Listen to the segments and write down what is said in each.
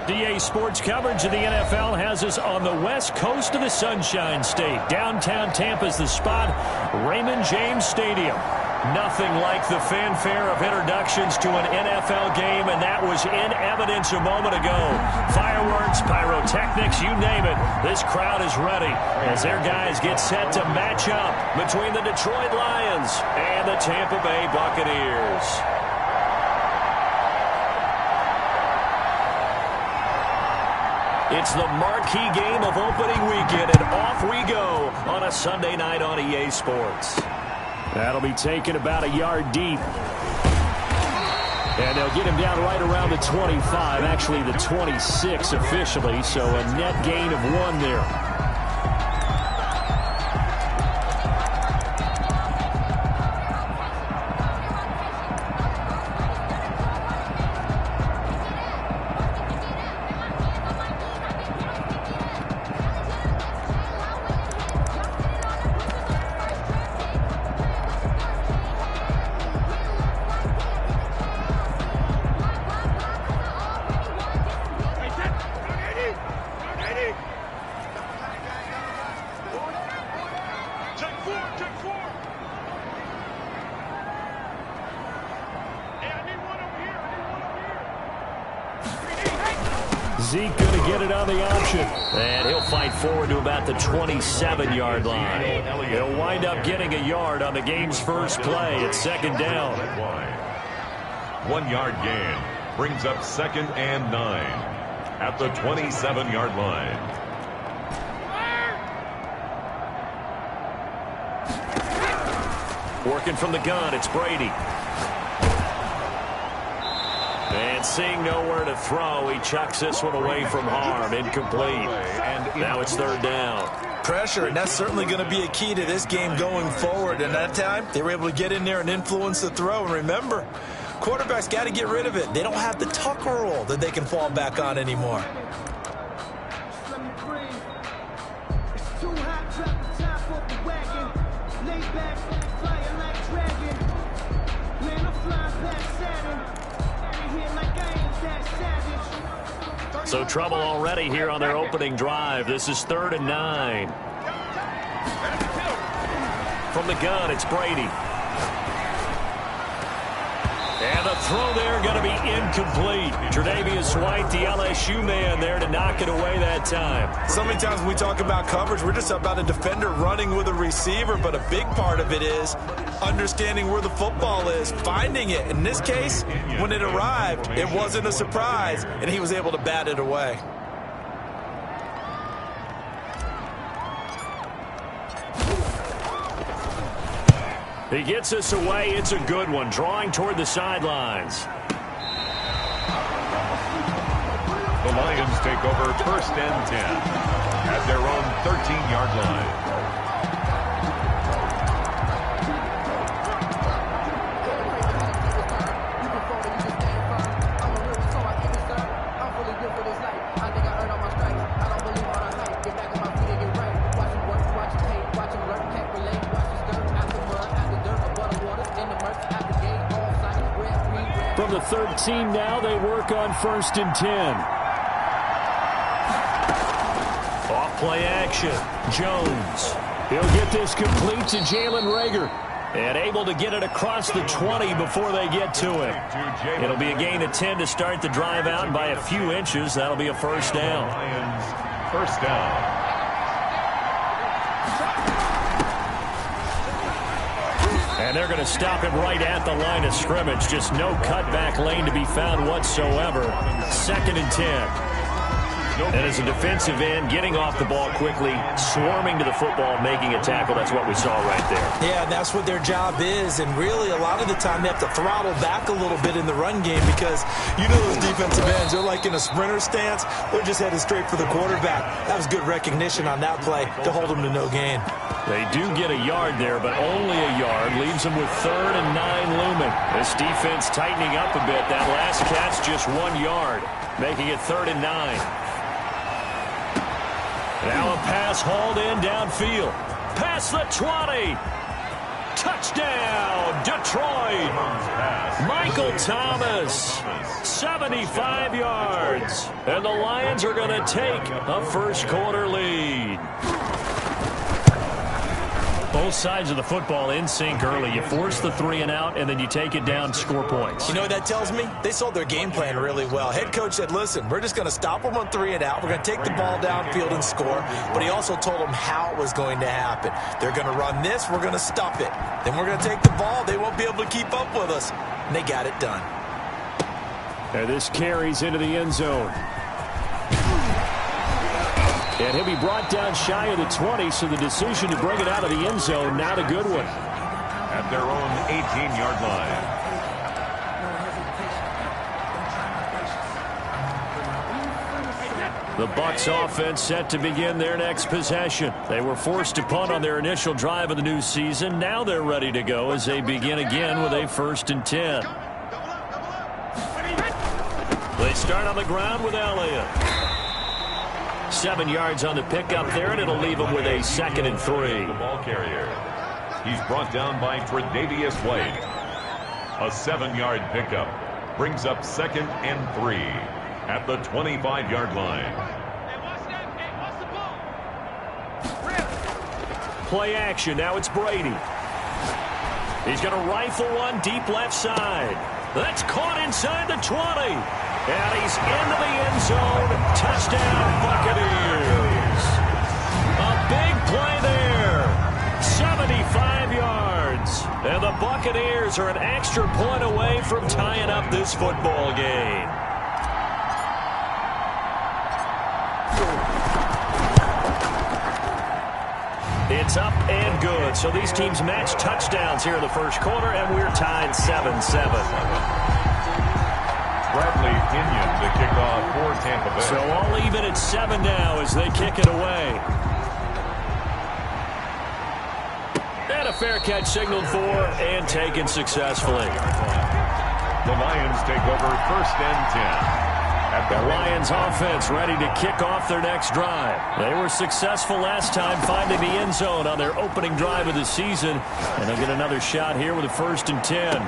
DA Sports coverage of the NFL has us on the west coast of the Sunshine State. Downtown Tampa's the spot, Raymond James Stadium. Nothing like the fanfare of introductions to an NFL game, and that was in evidence a moment ago. Fireworks, pyrotechnics, you name it. This crowd is ready as their guys get set to match up between the Detroit Lions and the Tampa Bay Buccaneers. It's the marquee game of opening weekend, and off we go on a Sunday night on EA Sports. That'll be taken about a yard deep. And they'll get him down right around the 25, actually the 26 officially, so a net gain of 1 there. Zeke going to get it on the option. And he'll fight forward to about the 27-yard line. He'll wind up getting a yard on the game's first play. It's second down. 1 yard gain brings up 2nd and 9 at the 27-yard line. Working from the gun, it's Brady. And seeing nowhere to throw, he chucks this one away from harm. Incomplete. And now it's third down. Pressure, and that's certainly going to be a key to this game going forward. And that time, they were able to get in there and influence the throw. And remember, quarterbacks got to get rid of it. They don't have the Tucker roll that they can fall back on anymore. So trouble already here on their opening drive. This is 3rd and 9. From the gun, it's Brady. And the throw there going to be incomplete. Tre'Davious White, the LSU man there to knock it away that time. So many times when we talk about coverage, we're just about a defender running with a receiver, but a big part of it is understanding where the football is, finding it. In this case, when it arrived, it wasn't a surprise, and he was able to bat it away. He gets us away. It's a good one. Drawing toward the sidelines. The Lions take over 1st and 10 at their own 13-yard line. From the 13 now, they work on 1st and 10. Off play action. Jones. He'll get this complete to Jalen Reagor. And able to get it across the 20 before they get to him. It'll be a gain of 10 to start the drive out, and by a few inches, that'll be a first down. Lions, first down. And they're going to stop him right at the line of scrimmage. Just no cutback lane to be found whatsoever. 2nd and 10. And as a defensive end, getting off the ball quickly, swarming to the football, making a tackle. That's what we saw right there. Yeah, that's what their job is. And really, a lot of the time, they have to throttle back a little bit in the run game because you know those defensive ends, they're like in a sprinter stance. They're just headed straight for the quarterback. That was good recognition on that play to hold them to no gain. They do get a yard there, but only a yard. Leaves them with 3rd and 9 looming. This defense tightening up a bit. That last catch just 1 yard, making it 3rd and 9. Now a pass hauled in downfield. Past the 20. Touchdown, Detroit. Michael Thomas, 75 yards. And the Lions are going to take a first-quarter lead. Both sides of the football in sync early. You force the 3-and-out, and then you take it down, score points. You know what that tells me? They sold their game plan really well. Head coach said, listen, we're just going to stop them on 3-and-out. We're going to take the ball downfield and score. But he also told them how it was going to happen. They're going to run this. We're going to stop it. Then we're going to take the ball. They won't be able to keep up with us. And they got it done. And this carries into the end zone. And he'll be brought down shy of the 20, so the decision to bring it out of the end zone, not a good one. At their own 18-yard line. The Bucs offense set to begin their next possession. They were forced to punt on their initial drive of the new season. Now they're ready to go as they begin again with a 1st and 10. They start on the ground with Elliott. 7 yards on the pickup there, and it'll leave him with a 2nd and 3. The ball carrier. He's brought down by Tre'Davious White. A 7-yard pickup brings up 2nd and 3 at the 25-yard line. Play action. Now it's Brady. He's going to rifle one deep left side. That's caught inside the 20. And he's into the end zone. Touchdown, Buccaneers. A big play there. 75 yards. And the Buccaneers are an extra point away from tying up this football game. It's up and good. So these teams match touchdowns here in the first quarter, and we're tied 7-7. Bradley Pinion to kick off for Tampa Bay. So all even at 7 now as they kick it away. And a fair catch signaled for and taken successfully. The Lions take over 1st and 10. The Lions offense ready to kick off their next drive. They were successful last time finding the end zone on their opening drive of the season. And they'll get another shot here with a 1st and 10.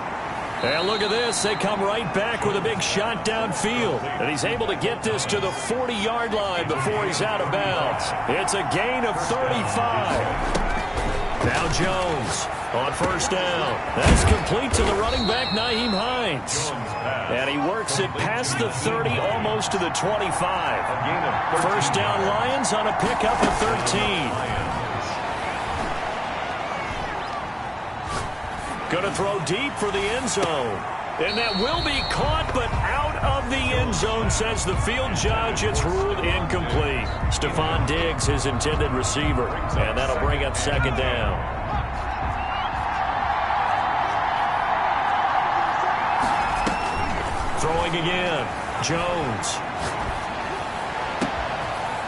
And look at this. They come right back with a big shot downfield. And he's able to get this to the 40-yard line before he's out of bounds. It's a gain of 35. Now Jones on 1st down. That's complete to the running back, Nyheim Hines. And he works it past the 30, almost to the 25. 1st down Lions on a pickup of 13. Going to throw deep for the end zone. And that will be caught, but out of the end zone, says the field judge. It's ruled incomplete. Stephon Diggs, his intended receiver. And that'll bring up 2nd down. Throwing again. Jones.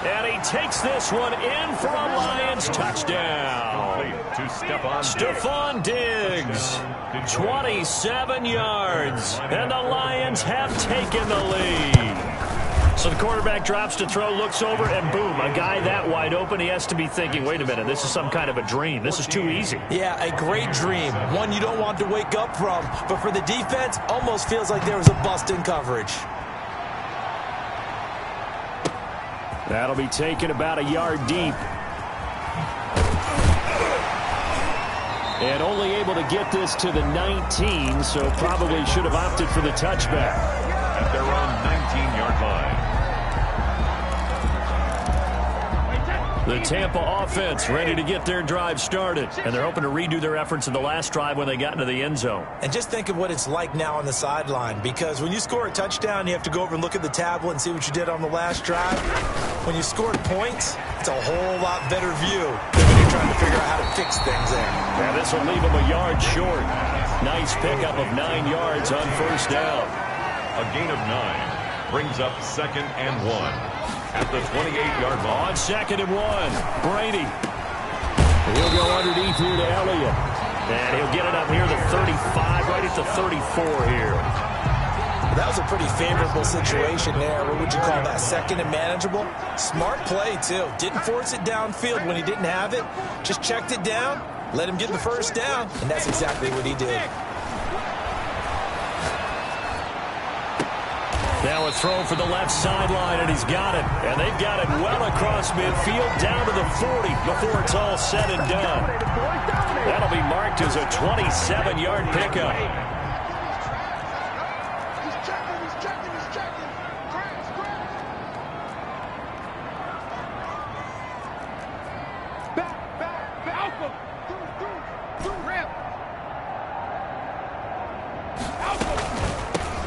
And he takes this one in for a Lions touchdown. To Stephon Diggs. 27 yards. And the Lions have taken the lead. So the quarterback drops to throw, looks over, and boom, a guy that wide open, he has to be thinking, wait a minute, this is some kind of a dream. This is too easy. Yeah, a great dream. One you don't want to wake up from. But for the defense, almost feels like there was a bust in coverage. That'll be taken about a yard deep. And only able to get this to the 19, so probably should have opted for the touchback. At their own 19-yard line. The Tampa offense ready to get their drive started. And they're hoping to redo their efforts in the last drive when they got into the end zone. And just think of what it's like now on the sideline. Because when you score a touchdown, you have to go over and look at the tablet and see what you did on the last drive. When you scored points, it's a whole lot better view than when you're trying to figure out how to fix things there. Yeah, this will leave them a yard short. Nice pickup of 9 yards on 1st down. A gain of 9 brings up 2nd and 1. At the 28-yard line. On 2nd and 1, Brady. He'll go underneath here to Elliott. And he'll get it up near the 35, right at the 34 here. That was a pretty favorable situation there. What would you call that? 2nd and manageable? Smart play, too. Didn't force it downfield when he didn't have it. Just checked it down, let him get the 1st down, and that's exactly what he did. Now a throw for the left sideline, and he's got it. And they've got it well across midfield down to the 40 before it's all said and done. That'll be marked as a 27-yard pickup.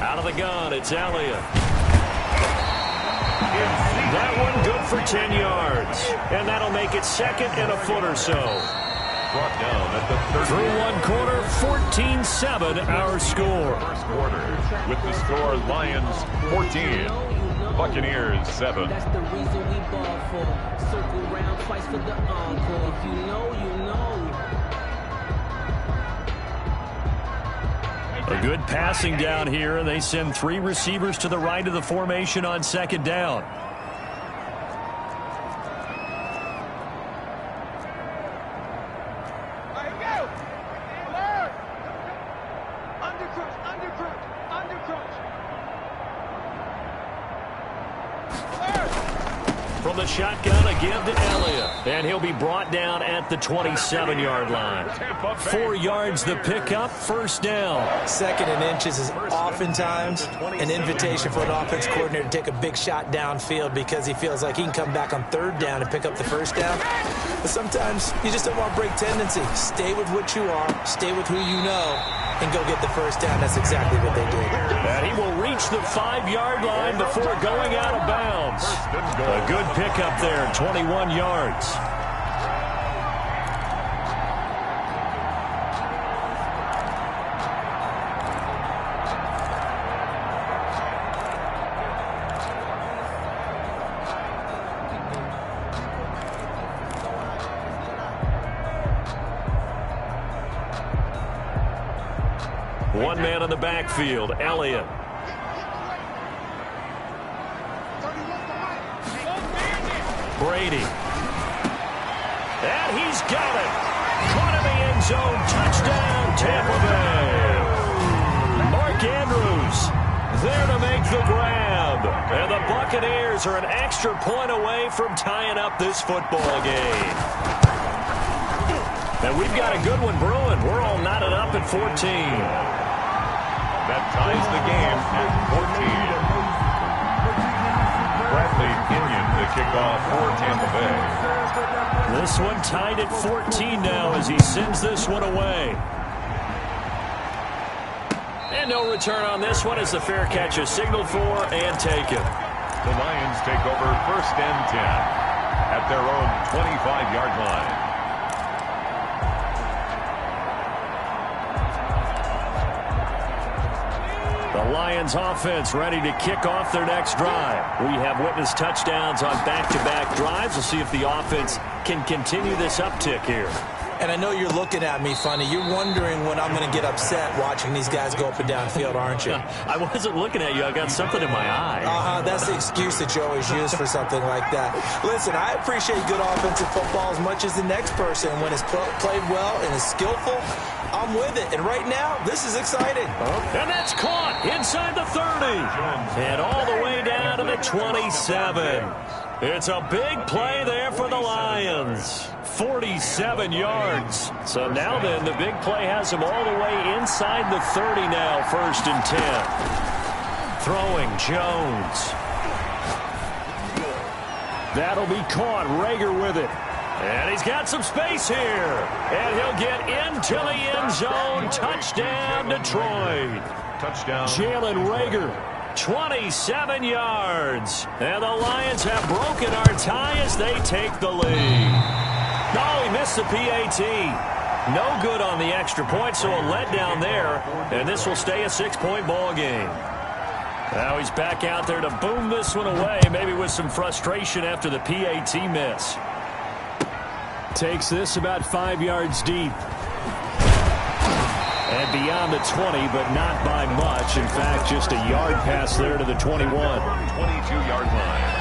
Out of the gun, it's Elliott. That one good for 10 yards. And that'll make it second and a foot or so. Brought down at the 30. Through one quarter, 14-7 our score. First quarter with the score Lions 14, Buccaneers 7. That's the reason we ball for. Circle round twice for the encore. If you know, you know. A good passing down here, and they send 3 receivers to the right of the formation on second down. From the shotgun, a give to Elliott. And he'll be brought down at the 27-yard line. 4 yards the pickup, first down. Second and inches is oftentimes an invitation for an offense coordinator to take a big shot downfield because he feels like he can come back on third down and pick up the first down. But sometimes you just don't want to break tendency. Stay with what you are, stay with who you know, and go get the first down. That's exactly what they did. And he will reach the 5-yard line before going out of bounds. A good pickup there, 21 yards. One man in the backfield, Elliott. Brady. And he's got it. Caught in the end zone. Touchdown, Tampa Bay. Mark Andrews there to make the grab. And the Buccaneers are an extra point away from tying up this football game. And we've got a good one brewing. We're all knotted up at 14. That ties the game at 14. Bradley Pinion the kickoff for Tampa Bay. This one tied at 14 now as he sends this one away. And no return on this one as the fair catch is signaled for and taken. The Lions take over first and 10 at their own 25-yard line. The Lions offense ready to kick off their next drive. We have witnessed touchdowns on back-to-back drives. We'll see if the offense can continue this uptick here. And I know you're looking at me funny. You're wondering when I'm going to get upset watching these guys go up and down the field, aren't you? I wasn't looking at you. I got something in my eye. That's the excuse that you always use for something like that. Listen, I appreciate good offensive football as much as the next person. When it's played well and is skillful, I'm with it. And right now, this is exciting. And that's caught inside the 30. And all the way down to the 27. It's a big play there for the Lions. 47 yards. So now then, the big play has him all the way inside the 30 now, first and 10. Throwing Jones. That'll be caught. Rager with it. And he's got some space here. And he'll get into the end zone. Touchdown, Detroit. Touchdown. Jalen Rager, 27 yards. And the Lions have broken our tie as they take the lead. No, he missed the PAT. No good on the extra point, so a letdown there. And this will stay a 6-point ball game. Now he's back out there to boom this one away, maybe with some frustration after the PAT miss. Takes this about 5 yards deep. And beyond the 20, but not by much. In fact, just a yard pass there to the 21. 22-yard line.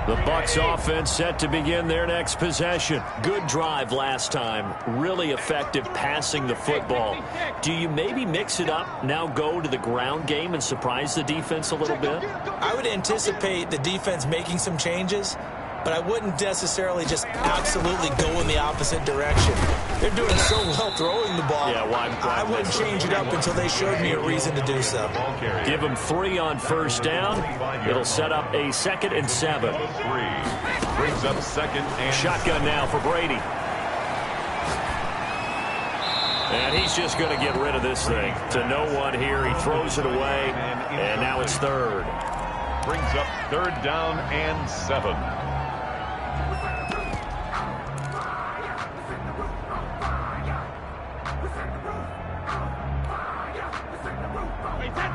The Bucs offense set to begin their next possession. Good drive last time. Really effective passing the football. Do you maybe mix it up, now go to the ground game and surprise the defense a little bit? I would anticipate the defense making some changes, but I wouldn't necessarily just absolutely go in the opposite direction. They're doing so well throwing the ball. Yeah, why I wouldn't change it up until they showed me a reason to do so. Give them 3 on first down. It'll set up a 2nd and 7. Brings up 2nd and Shotgun now for Brady. And he's just going to get rid of this thing. To no one here. He throws it away, and now it's 3rd. Brings up 3rd down and 7.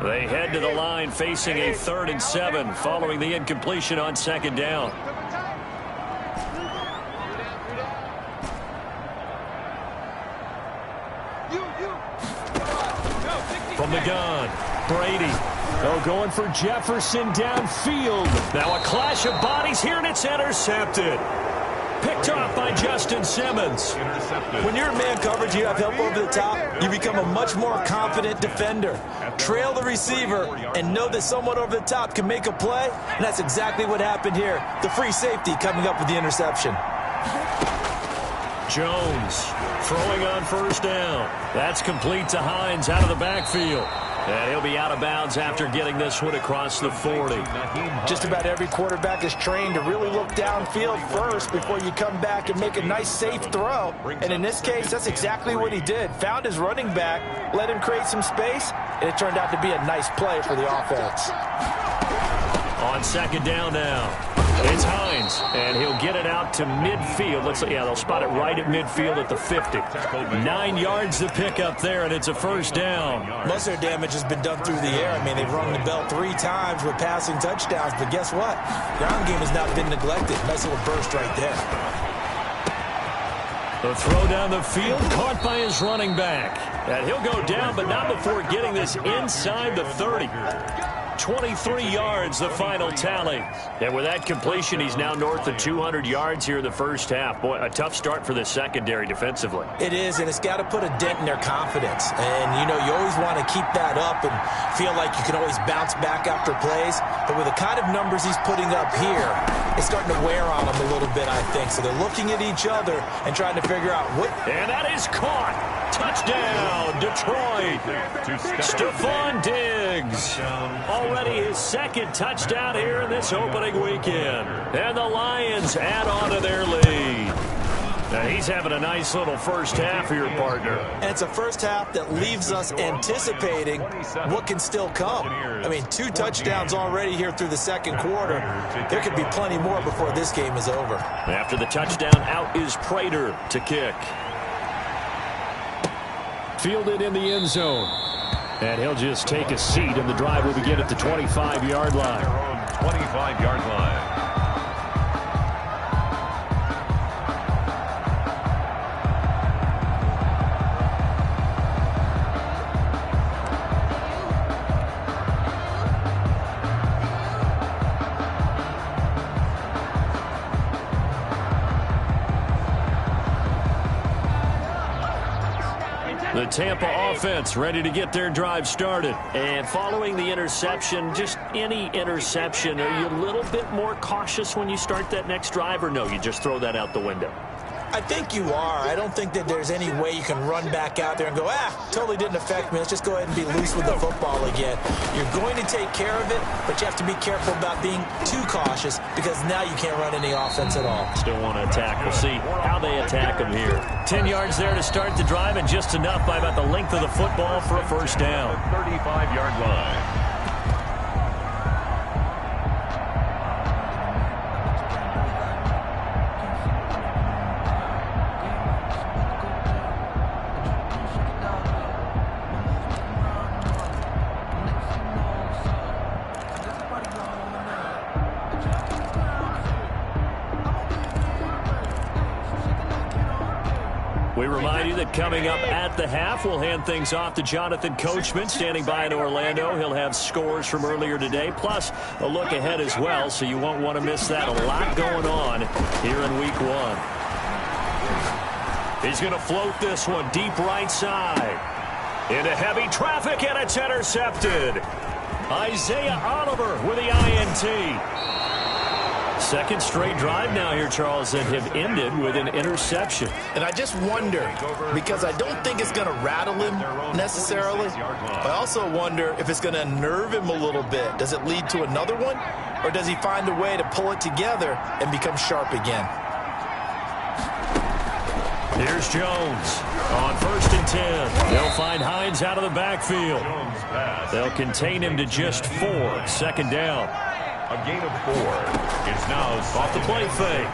They head to the line facing a 3rd and 7 following the incompletion on 2nd down. From the gun, Brady. Oh, going for Jefferson downfield. Now a clash of bodies here, and it's intercepted. Picked off by Justin Simmons. When you're in man coverage, you have help over the top, you become a much more confident defender. Trail the receiver and know that someone over the top can make a play, and that's exactly what happened here. The free safety coming up with the interception. Jones throwing on first down. That's complete to Hines out of the backfield. And he'll be out of bounds after getting this one across the 40. Just about every quarterback is trained to really look downfield first before you come back and make a nice, safe throw. And in this case, that's exactly what he did. Found his running back, let him create some space, and it turned out to be a nice play for the offense. On 2nd down now. It's Hines, and he'll get it out to midfield. Looks like, yeah, they'll spot it right at midfield at the 50. 9 yards to pick up there, and it's a first down. Most of their damage has been done through the air. I mean, they've rung the bell 3 times with passing touchdowns, but guess what? Ground game has not been neglected. Nice little burst right there. The throw down the field, caught by his running back. And he'll go down, but not before getting this inside the 30. 23 yards, the final tally. And with that completion, he's now north of 200 yards here in the first half. Boy, a tough start for the secondary defensively. It is, and it's got to put a dent in their confidence. And, you know, you always want to keep that up and feel like you can always bounce back after plays. But with the kind of numbers he's putting up here, it's starting to wear on them a little bit, I think. So they're looking at each other and trying to figure out what... And that is caught. Touchdown, Detroit. Stephon Diggs. Already his 2nd touchdown here in this opening weekend. And the Lions add on to their lead. Now he's having a nice little first half here, partner. And it's a first half that leaves us anticipating what can still come. I mean, 2 touchdowns already here through the 2nd quarter. There could be plenty more before this game is over. After the touchdown, out is Prater to kick. Fielded in the end zone. And he'll just take a seat, and the drive will begin at the 25-yard line. 25-yard line. The Tampa offense ready to get their drive started. And following the interception, just any interception, are you a little bit more cautious when you start that next drive, or no, you just throw that out the window? I think you are. I don't think that there's any way you can run back out there and go, totally didn't affect me. Let's just go ahead and be loose with the football again. You're going to take care of it, but you have to be careful about being too cautious because now you can't run any offense at all. Still want to attack. We'll see how they attack them here. 10 yards there to start the drive, and just enough by about the length of the football for a first down. 35-yard line. We remind you that coming up at the half, we'll hand things off to Jonathan Coachman, standing by in Orlando. He'll have scores from earlier today, plus a look ahead as well, so you won't want to miss that. A lot going on here in Week 1. He's going to float this one deep right side. Into heavy traffic, and it's intercepted. Isaiah Oliver with the INT. Second straight drive now here, Charles, that have ended with an interception. And I just wonder, because I don't think it's going to rattle him necessarily, but I also wonder if it's going to unnerve him a little bit. Does it lead to another one, or does he find a way to pull it together and become sharp again? Here's Jones on 1st and 10. They'll find Hines out of the backfield. They'll contain him to just 4. 2nd down. A gain of 4. It's now off the play fake.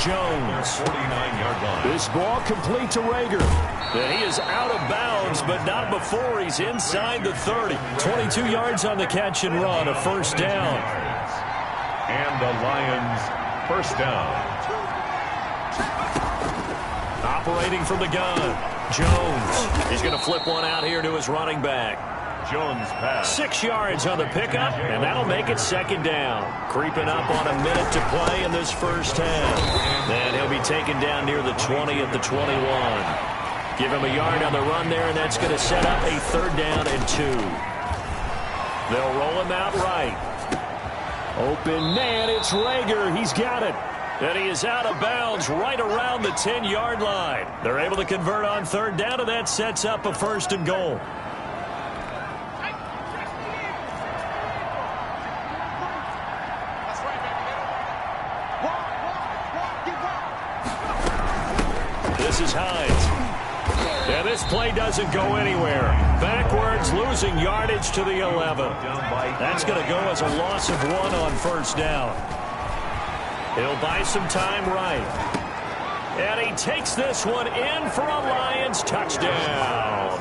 Jones. 49-yard line. This ball complete to Rager. And he is out of bounds, but not before he's inside the 30. 22 yards on the catch and run, a 1st down. And the Lions, 1st down. Operating from the gun, Jones. He's going to flip one out here to his running back. Jones pass. 6 yards on the pickup, and that'll make it 2nd down. Creeping up on a minute to play in this first half. Then he'll be taken down near the 20 at the 21. Give him a yard on the run there, and that's going to set up a 3rd down and 2. They'll roll him out right. Open man, it's Rager. He's got it. And he is out of bounds right around the 10-yard line. They're able to convert on 3rd down, and that sets up a 1st and goal. This is Hines. And this play doesn't go anywhere. Backwards, losing yardage to the 11. That's going to go as a loss of 1 on 1st down. He'll buy some time right. And he takes this one in for a Lions touchdown.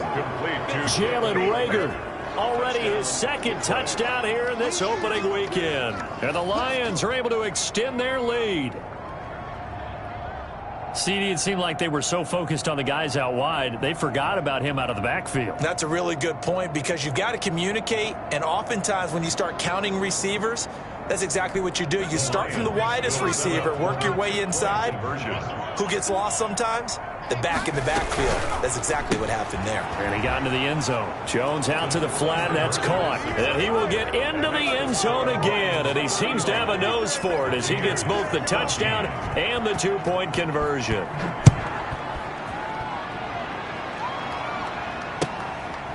Jalen Rager, already his 2nd touchdown here in this opening weekend. And the Lions are able to extend their lead. CD, it seemed like they were so focused on the guys out wide, they forgot about him out of the backfield. That's a really good point, because you've got to communicate, and oftentimes when you start counting receivers, that's exactly what you do. You start from the widest receiver, work your way inside. Who gets lost sometimes? The back in the backfield. That's exactly what happened there. And he got into the end zone. Jones out to the flat, that's caught. And he will get into the end zone again, and he seems to have a nose for it as he gets both the touchdown and the 2-point conversion.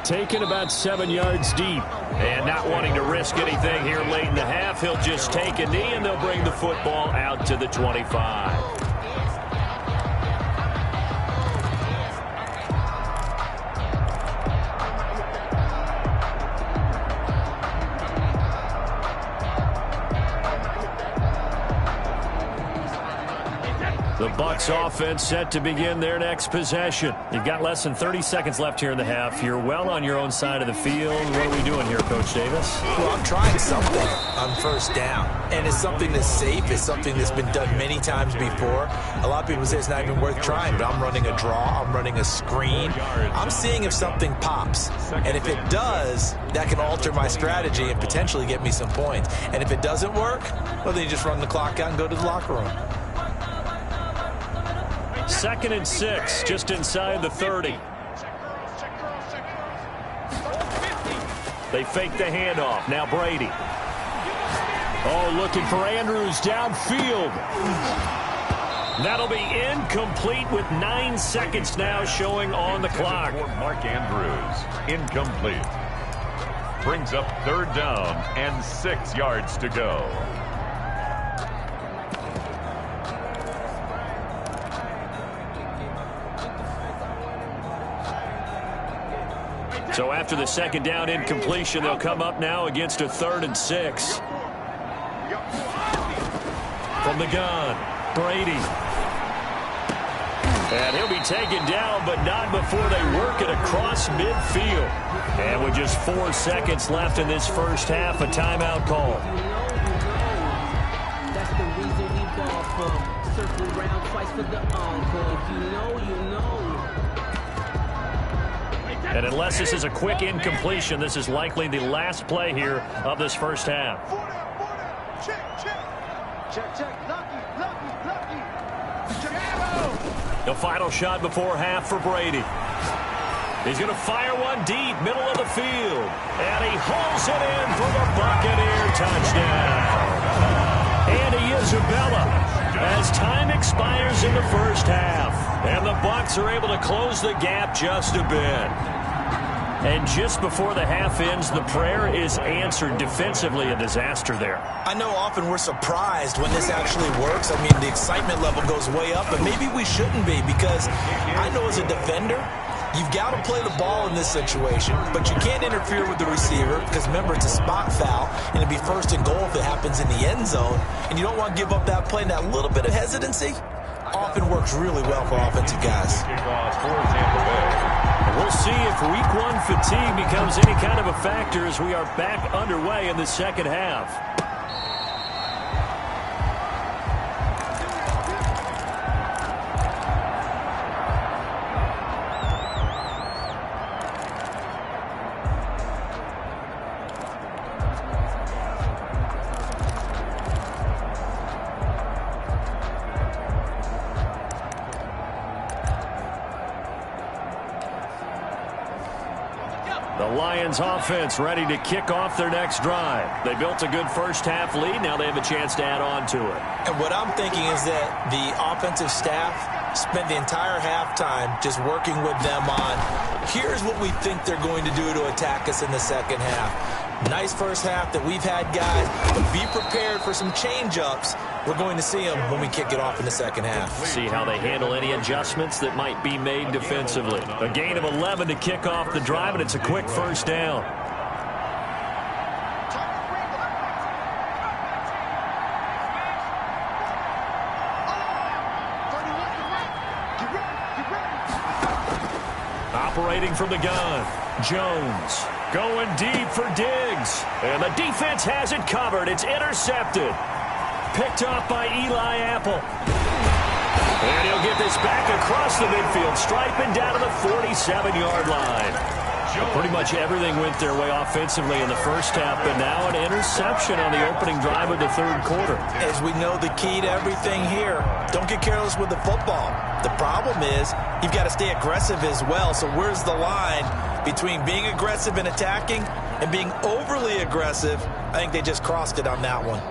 Taken about 7 yards deep. And not wanting to risk anything here late in the half, he'll just take a knee, and they'll bring the football out to the 25. The Bucs offense set to begin their next possession. You've got less than 30 seconds left here in the half. You're well on your own side of the field. What are we doing here, Coach Davis? Well, I'm trying something on 1st down. And it's something that's safe. It's something that's been done many times before. A lot of people say it's not even worth trying, but I'm running a draw. I'm running a screen. I'm seeing if something pops. And if it does, that can alter my strategy and potentially get me some points. And if it doesn't work, well, then you just run the clock out and go to the locker room. 2nd and 6, just inside the 30. They fake the handoff. Now Brady. Oh, looking for Andrews downfield. That'll be incomplete with 9 seconds now showing on the clock. Mark Andrews, incomplete. Brings up 3rd down and 6 yards to go. So after the 2nd down incompletion, they'll come up now against a 3rd and 6. From the gun, Brady. And he'll be taken down, but not before they work it across midfield. And with just 4 seconds left in this first half, a timeout call. That's the reason we ball for? Circle round twice for the encore. If you know, you know. And unless this is a quick incompletion, this is likely the last play here of this first half. Check. Lucky. The final shot before half for Brady. He's going to fire one deep, middle of the field. And he hauls it in for the Buccaneer touchdown. Andy Isabella as time expires in the first half. And the Bucs are able to close the gap just a bit. And just before the half ends, the prayer is answered. Defensively, a disaster there. I know often we're surprised when this actually works. I mean, the excitement level goes way up, but maybe we shouldn't be, because I know as a defender, you've got to play the ball in this situation, but you can't interfere with the receiver because, remember, it's a spot foul, and it'd be first and goal if it happens in the end zone, and you don't want to give up that play. And that little bit of hesitancy often works really well for offensive guys. We'll see if week one fatigue becomes any kind of a factor as we are back underway in the second half. The Lions offense ready to kick off their next drive. They built a good first half lead. Now they have a chance to add on to it. And what I'm thinking is that the offensive staff spent the entire halftime just working with them on, here's what we think they're going to do to attack us in the second half. Nice first half that we've had, guys, but be prepared for some change-ups. We're going to see them when we kick it off in the second half. See how they handle any adjustments that might be made defensively. A gain of 11 to kick off the drive, and it's a quick first down. Operating from the gun, Jones going deep for Diggs. And the defense has it covered. It's intercepted. Picked off by Eli Apple. And he'll get this back across the midfield stripe and down to the 47-yard line. Pretty much everything went their way offensively in the first half, but now an interception on the opening drive of the third quarter. As we know, the key to everything here, don't get careless with the football. The problem is you've got to stay aggressive as well. So where's the line between being aggressive and attacking and being overly aggressive? I think they just crossed it on that one.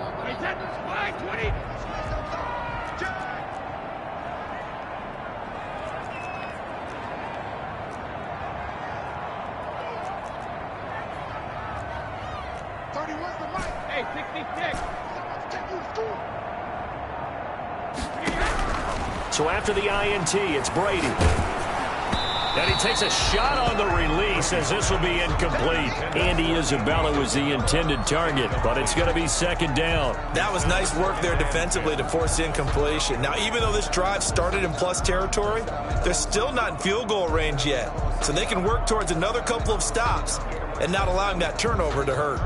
So after the INT, it's Brady. And he takes a shot on the release as this will be incomplete. Andy Isabella was the intended target, but it's going to be second down. That was nice work there defensively to force incompletion. Now, even though this drive started in plus territory, they're still not in field goal range yet. So they can work towards another couple of stops and not allowing that turnover to hurt.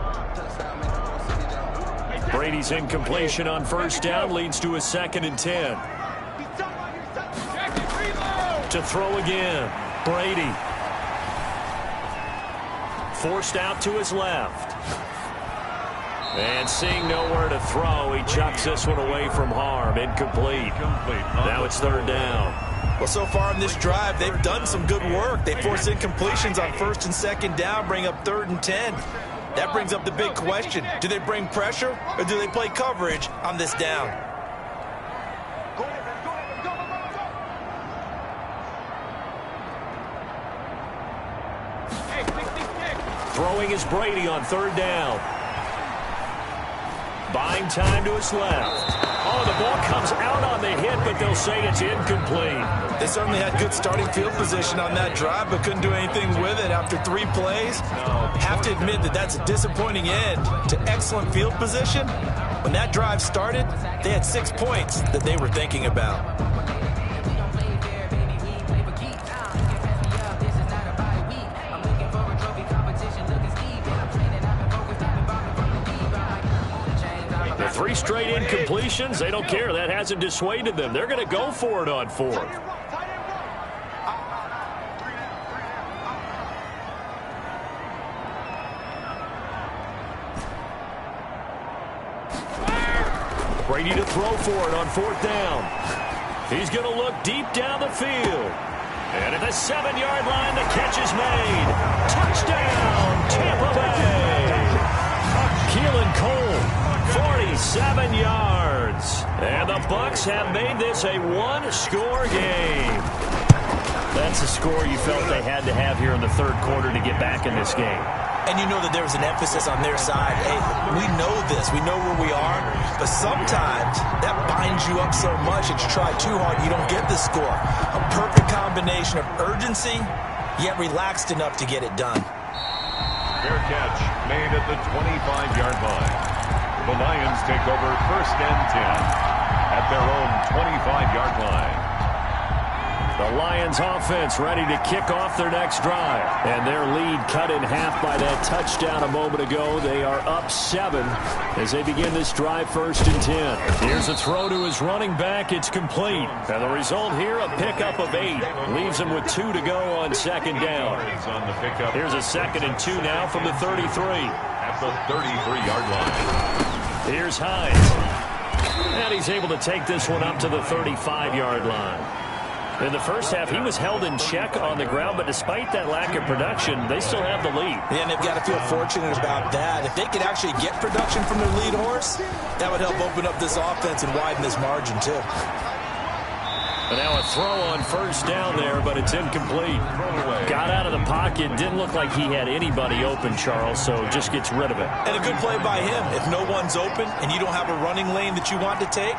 Brady's incompletion on first down leads to a 2nd and 10. To throw again, Brady. Forced out to his left. And seeing nowhere to throw, he chucks this one away from harm. Incomplete. Now it's third down. Well, so far in this drive, they've done some good work. They force incompletions on 1st and 2nd down, bring up 3rd and 10. That brings up the big question. Do they bring pressure or do they play coverage on this down? Throwing is Brady on 3rd down. Buying time to his left. Oh, the ball comes out on the hit, but they'll say it's incomplete. They certainly had good starting field position on that drive, but couldn't do anything with it after 3 plays. Have to admit that that's a disappointing end to excellent field position. When that drive started, they had 6 points that they were thinking about. 3 straight incompletions. They don't care. That hasn't dissuaded them. They're going to go for it on 4th. Brady to throw for it on 4th down. He's going to look deep down the field. And at the 7-yard line, the catch is made. Touchdown, Tampa Bay. Keelan Cole, 47 yards. And the Bucs have made this a 1-score game. That's a score you felt they had to have here in the 3rd quarter to get back in this game. And you know that there was an emphasis on their side. Hey, we know this. We know where we are. But sometimes that binds you up so much that you try too hard, you don't get the score. A perfect combination of urgency, yet relaxed enough to get it done. Fair catch made at the 25-yard line. The Lions take over 1st and 10 at their own 25-yard line. The Lions offense ready to kick off their next drive. And their lead cut in half by that touchdown a moment ago. They are up 7 as they begin this drive 1st and 10. Here's a throw to his running back. It's complete. And the result here, a pickup of 8. Leaves him with 2 to go on 2nd down. Here's a 2nd and 2 now from the 33. At the 33-yard line. Here's Hines. And he's able to take this one up to the 35-yard line. In the first half, he was held in check on the ground, but despite that lack of production, they still have the lead. Yeah, and they've got to feel fortunate about that. If they could actually get production from their lead horse, that would help open up this offense and widen this margin, too. And now a throw on 1st down there, but it's incomplete. Got out of the pocket, didn't look like he had anybody open, Charles, so just gets rid of it. And a good play by him. If no one's open and you don't have a running lane that you want to take,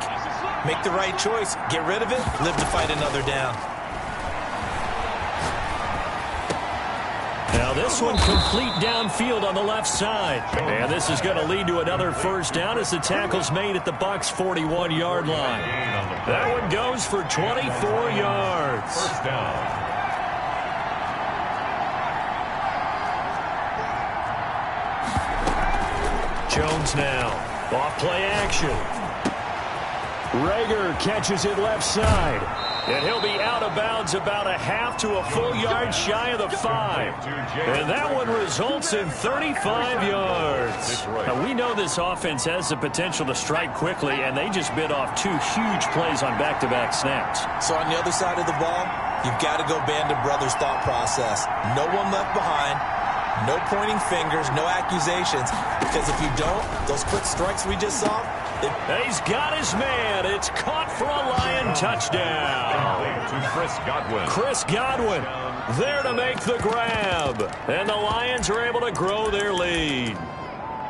make the right choice. Get rid of it. Live to fight another down. Now this one complete downfield on the left side. And this is going to lead to another 1st down as the tackle's made at the Bucs' 41-yard line. That one goes for 24 yards. 1st down. Jones now. Off play action. Rager catches it left side. And he'll be out of bounds about a half to a full yard shy of the 5. And that one results in 35 yards. Now, we know this offense has the potential to strike quickly, and they just bit off 2 huge plays on back-to-back snaps. So on the other side of the ball, you've got to go Band of Brothers thought process. No one left behind. No pointing fingers, no accusations. Because if you don't, those quick strikes we just saw, he's got his man. It's caught for a Lion touchdown. To Chris Godwin. Chris Godwin there to make the grab. And the Lions are able to grow their lead.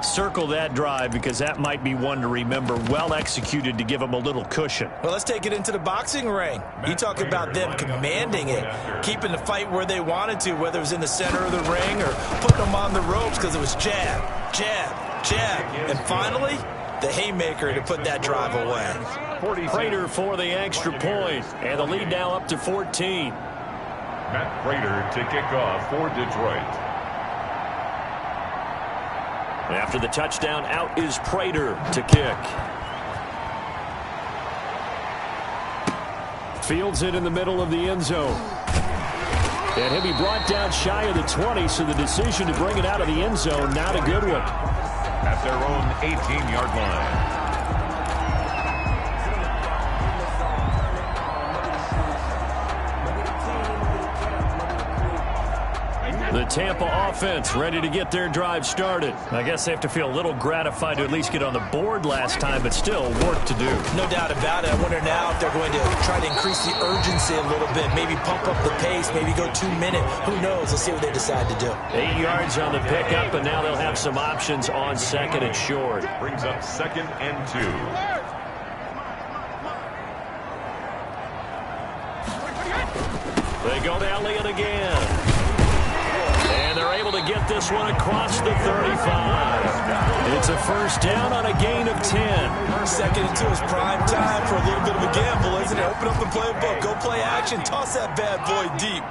Circle that drive because that might be one to remember. Well executed to give them a little cushion. Well, let's take it into the boxing ring. You talk about them commanding it, keeping the fight where they wanted to, whether it was in the center of the ring or putting them on the ropes because it was jab, jab, jab. And finally, the haymaker to put that drive away. Prater for the extra point, and the lead now up to 14. Matt Prater to kick off for Detroit. After the touchdown, out is Prater to kick. Fields it in the middle of the end zone. And he'll be brought down shy of the 20, so the decision to bring it out of the end zone, not a good one. At their own 18-yard line. The Tampa offense ready to get their drive started. I guess they have to feel a little gratified to at least get on the board last time, but still work to do. No doubt about it. I wonder now if they're going to try to increase the urgency a little bit, maybe pump up the pace, maybe go 2-minute. Who knows? Let's see what they decide to do. 8 yards on the pickup, and now they'll have some options on 2nd and short. Brings up 2nd and 2. They go to Elliott again. And they're able to get this one across the 35. It's a 1st down on a gain of 10. 2nd and 2 is prime time for a little bit of a gamble, isn't it? Open up the playbook, go play action, toss that bad boy deep.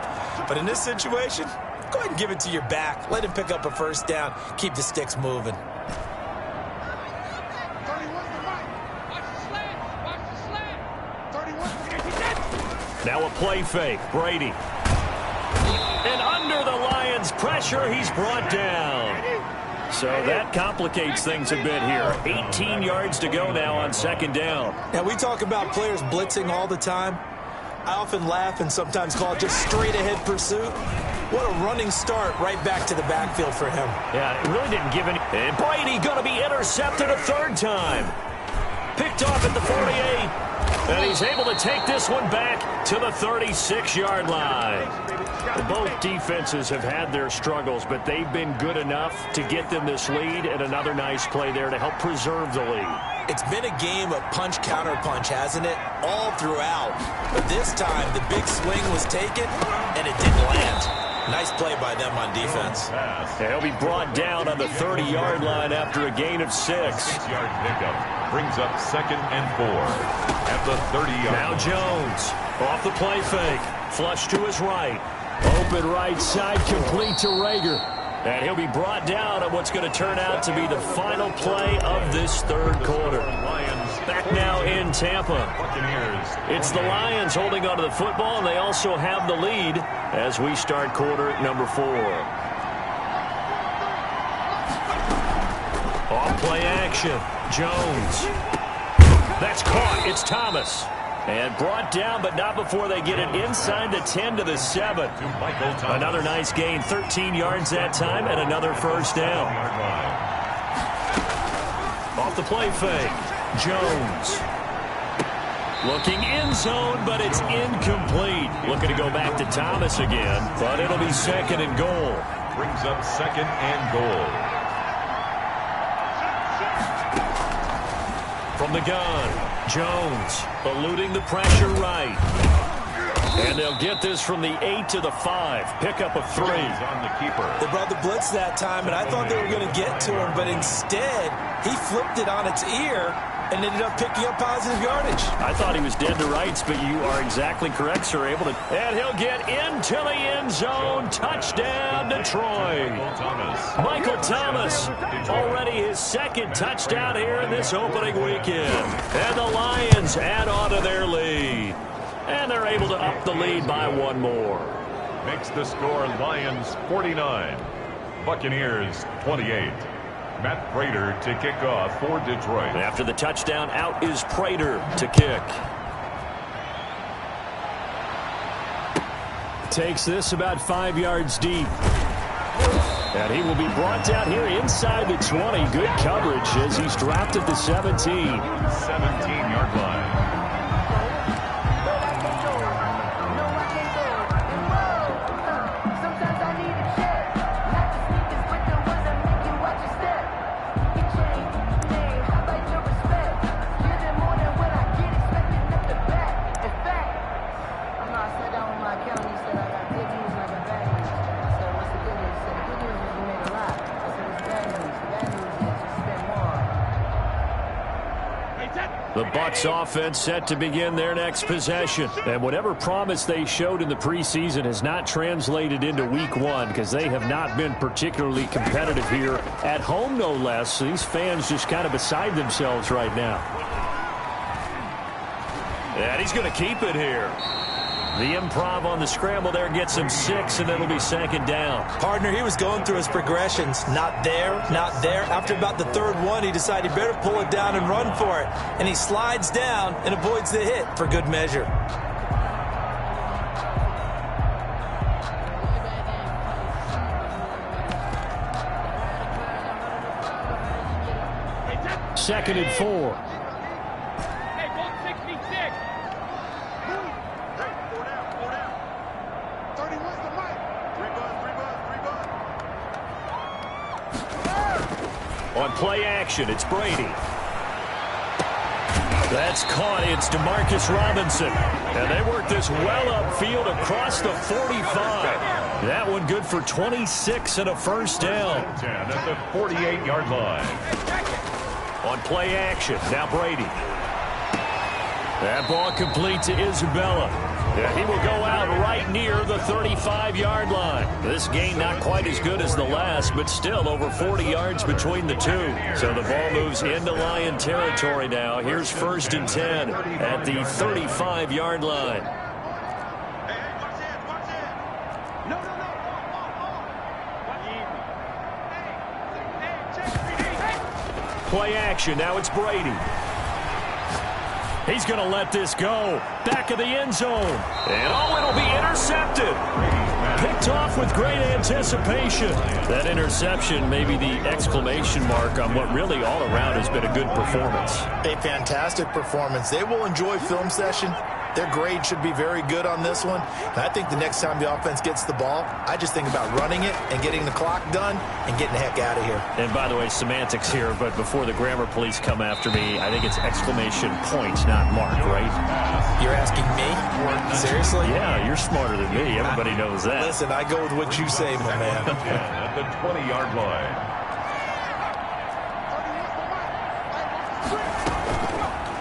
But in this situation, go ahead and give it to your back. Let him pick up a 1st down. Keep the sticks moving. Now a play fake. Brady. And under the Lions' pressure, he's brought down. So that complicates things a bit here. 18 yards to go now on second down. Now, we talk about players blitzing all the time. I often laugh and sometimes call it just straight-ahead pursuit. What a running start right back to the backfield for him. Yeah, it really didn't give any. And Brady going to be intercepted a third time. Picked off at the 48. And he's able to take this one back to the 36-yard line. Both defenses have had their struggles, but they've been good enough to get them this lead, and another nice play there to help preserve the lead. It's been a game of punch-counter-punch, hasn't it? All throughout. But this time, the big swing was taken, and it didn't land. Nice play by them on defense. He'll be brought down on the 30-yard line after a gain of 6. 6-yard pickup brings up 2nd and 4 at the 30-yard. Now Jones off the play fake. Flush to his right. Open right side, complete to Rager. And he'll be brought down on what's going to turn out to be the final play of this third quarter. Back now in Tampa. It's the Lions holding onto the football, and they also have the lead as we start quarter number 4. Off play action. Jones. That's caught. It's Thomas. And brought down, but not before they get it inside the 10 to the 7. Another nice gain, 13 yards that time, and another first down. Off the play fake, Jones. Looking in zone, but it's incomplete. Looking to go back to Thomas again, but it'll be 2nd and goal. Brings up 2nd and goal. From the gun. Jones eluding the pressure right. And they'll get this from the 8 to the 5. Pickup of 3. On the keeper. They brought the blitz that time, and I thought they were going to get to him, but instead he flipped it on its ear and ended up picking up positive yardage. I thought he was dead to rights, but you are exactly correct, sir. Able to, and he'll get into the end zone. Touchdown, Detroit. Michael Thomas, already his 2nd touchdown here in this opening weekend. And the Lions add on to their lead. And they're able to up the lead by 1 more. Makes the score Lions 49, Buccaneers 28. Matt Prater to kick off for Detroit. After the touchdown, out is Prater to kick. Takes this about 5 yards deep. And he will be brought down here inside the 20. Good coverage as he's dropped at the 17. 17-yard line. The Bucs offense set to begin their next possession. And whatever promise they showed in the preseason has not translated into week 1 because they have not been particularly competitive here at home, no less. So these fans just kind of beside themselves right now. And he's going to keep it here. The improv on the scramble there gets him 6, and it'll be 2nd down. Partner, he was going through his progressions. Not there, not there. After about the 3rd one, he decided he better pull it down and run for it. And he slides down and avoids the hit for good measure. Second and 4. On play action, it's Brady. That's caught. It's Demarcus Robinson. And they work this well upfield across the 45. That one good for 26 and a first down. At the 48-yard line. On play action, now Brady. That ball complete to Isabella. And he will go out right near the 35-yard line. This gain not quite as good as the last, but still over 40 yards between the two. So the ball moves into Lion territory now. Here's 1st and 10 at the 35-yard line. play action. Now it's Brady. He's going to let this go. Back of the end zone. And, oh, it'll be intercepted. Picked off with great anticipation. That interception may be the exclamation mark on what really all around has been a good performance. A fantastic performance. They will enjoy film session. Their grade should be very good on this one. And I think the next time the offense gets the ball, I just think about running it and getting the clock done and getting the heck out of here. And by the way, semantics here, but before the grammar police come after me, I think it's exclamation point, not mark, right? You're asking me? Seriously? Yeah, you're smarter than me. Everybody knows that. Listen, I go with what you say, my man. At the 20-yard line.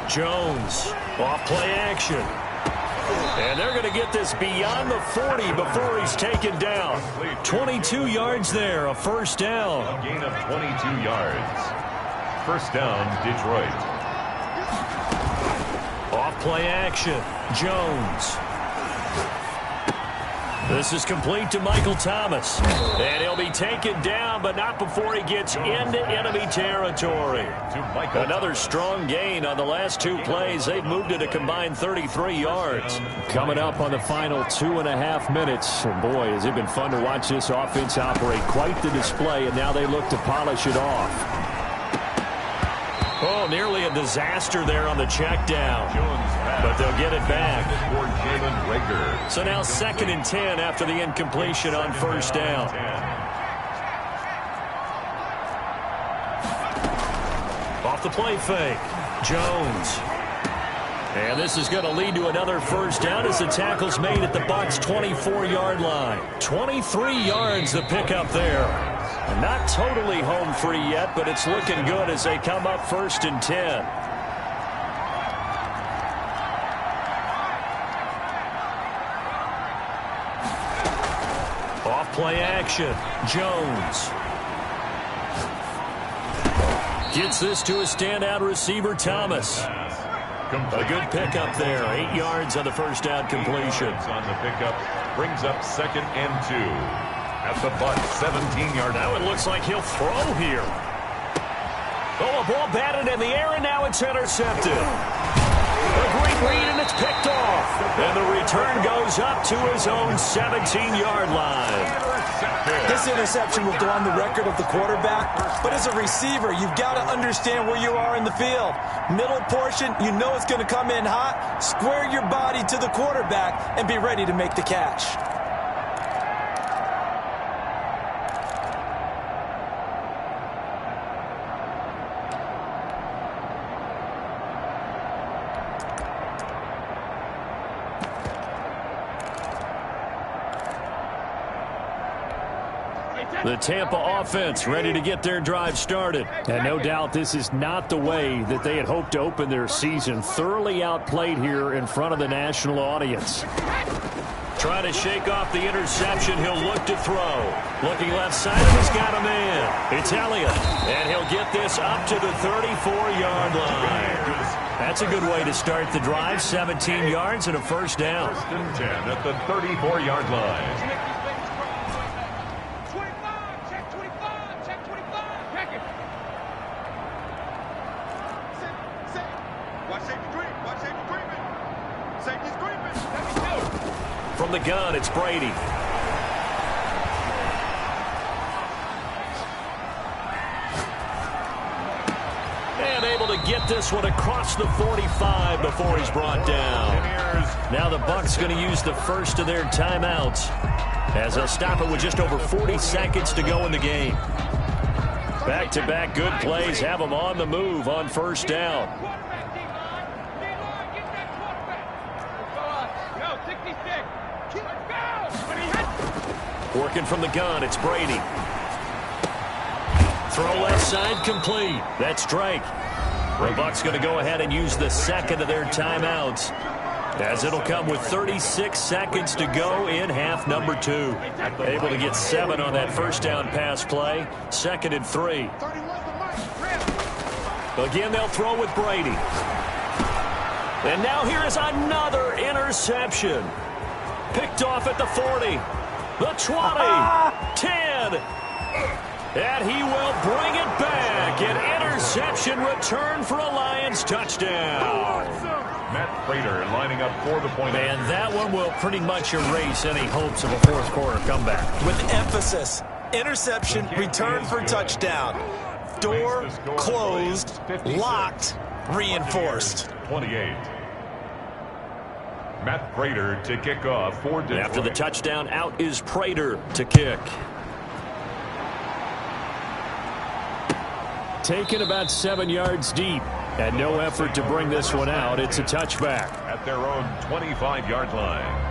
Jones, off play action. And they're going to get this beyond the 40 before he's taken down. 22 yards there, a first down. A gain of 22 yards. First down, Detroit. Off play action, Jones. This is complete to Michael Thomas. And he'll be taken down, but not before he gets into enemy territory. Another strong gain on the last two plays. They've moved it a combined 33 yards. Coming up on the final 2.5 minutes. And boy, has it been fun to watch this offense operate. Quite the display, and now they look to polish it off. Oh, nearly a disaster there on the check down. But they'll get it back. So now 2nd and 10 after the incompletion on first down. Off the play fake. Jones. And this is going to lead to another first down as the tackle's made at the Bucs' 24-yard line. 23 yards the pickup there. Not totally home free yet, but it's looking good as they come up 1st and 10. Off play action. Jones gets this to a standout receiver, Thomas. A good pickup there. 8 yards on the first down completion. On the pickup brings up 2nd and 2. At the Bucs, 17-yard. Now it looks like he'll throw here. Oh, a ball batted in the air, and now it's intercepted. A great read, and it's picked off. And the return goes up to his own 17-yard line. This interception will go on the record of the quarterback, but as a receiver, you've got to understand where you are in the field. Middle portion, you know it's going to come in hot. Square your body to the quarterback and be ready to make the catch. The Tampa offense ready to get their drive started. And no doubt this is not the way that they had hoped to open their season. Thoroughly outplayed here in front of the national audience. Trying to shake off the interception. He'll look to throw. Looking left side, and he's got a man. It's Elliott. And he'll get this up to the 34-yard line. That's a good way to start the drive. 17 yards and a first down. 1st and 10 at the 34-yard line. From the gun, it's Brady. And able to get this one across the 45 before he's brought down. Now the Bucs going to use the first of their timeouts as they'll stop it with just over 40 seconds to go in the game. Back-to-back good plays have them on the move on first down. Working from the gun, it's Brady. Throw left side, complete. That's Drake. The Bucs going to go ahead and use the second of their timeouts, as it'll come with 36 seconds to go in half number 2. Able to get 7 on that first down pass play. 2nd and 3. Again, they'll throw with Brady. And now here is another interception. Picked off at the 40. The 20. 10. And he will bring it back. An interception return for a Lions touchdown. Matt Prater lining up for the point. And that one will pretty much erase any hopes of a fourth-quarter comeback. With emphasis, interception, return for touchdown. Door closed, locked, reinforced. 28. Matt Prater to kick off for Detroit. After the touchdown, out is Prater to kick. Taken about 7 yards deep. And no effort to bring this one out. It's a touchback. At their own 25-yard line.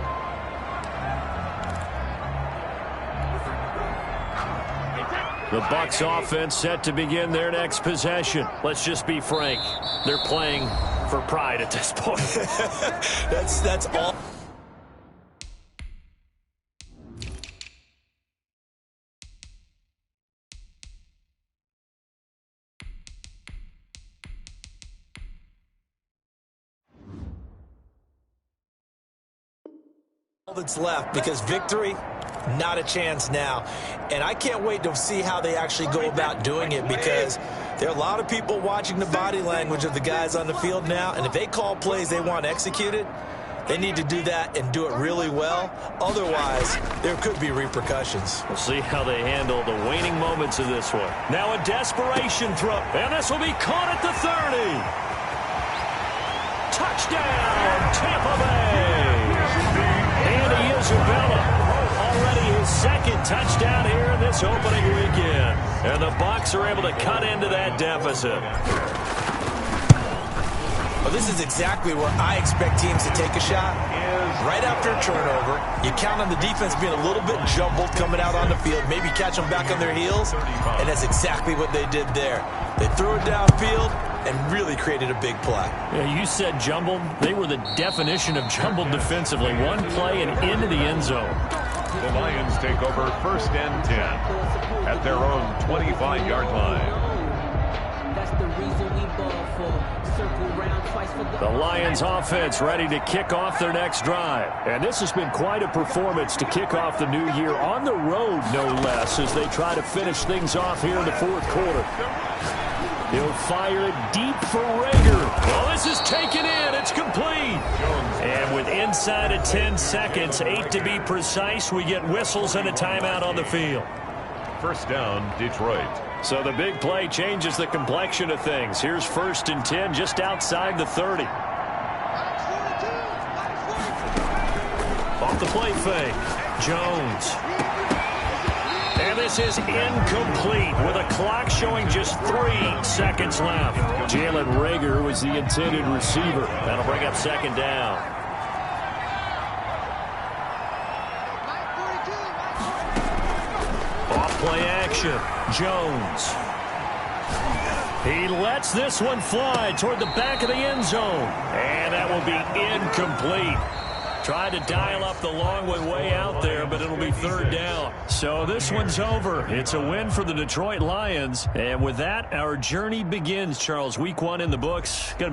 The Bucs offense set to begin their next possession. Let's just be frank. They're playing for pride at this point. That's all. That's left, because victory, not a chance now. And I can't wait to see how they actually go about doing it, because there are a lot of people watching the body language of the guys on the field now, and if they call plays they want executed, they need to do that and do it really well. Otherwise, there could be repercussions. We'll see how they handle the waning moments of this one. Now a desperation throw, and this will be caught at the 30. Touchdown, Tampa Bay. Andy Isabella, already his second touchdown here in this opening weekend. And the Bucs are able to cut into that deficit. Well, this is exactly where I expect teams to take a shot. Right after a turnover, you count on the defense being a little bit jumbled coming out on the field, maybe catch them back on their heels, and that's exactly what they did there. They threw it downfield and really created a big play. Yeah, you said jumbled. They were the definition of jumbled defensively. One play and into the end zone. The Lions take over 1st and 10 at their own 25-yard line. That's the reason we ball for. Circle round twice for The Lions offense ready to kick off their next drive. And this has been quite a performance to kick off the new year on the road, no less, as they try to finish things off here in the fourth quarter. He'll fire it deep for Rager. Well, this is taken in. It's complete. And with inside of 10 seconds, 8 to be precise, we get whistles and a timeout on the field. First down, Detroit. So the big play changes the complexion of things. Here's 1st and 10 just outside the 30. Off the play fake. Jones. And this is incomplete with a clock showing just 3 seconds left. Jalen Rager was the intended receiver. That'll bring up 2nd down. Off play action. Jones. He lets this one fly toward the back of the end zone. And that will be incomplete. Tried to dial up the long way out there, but it'll be 3rd down. So this one's over. It's a win for the Detroit Lions. And with that, our journey begins, Charles. Week 1 in the books. Gonna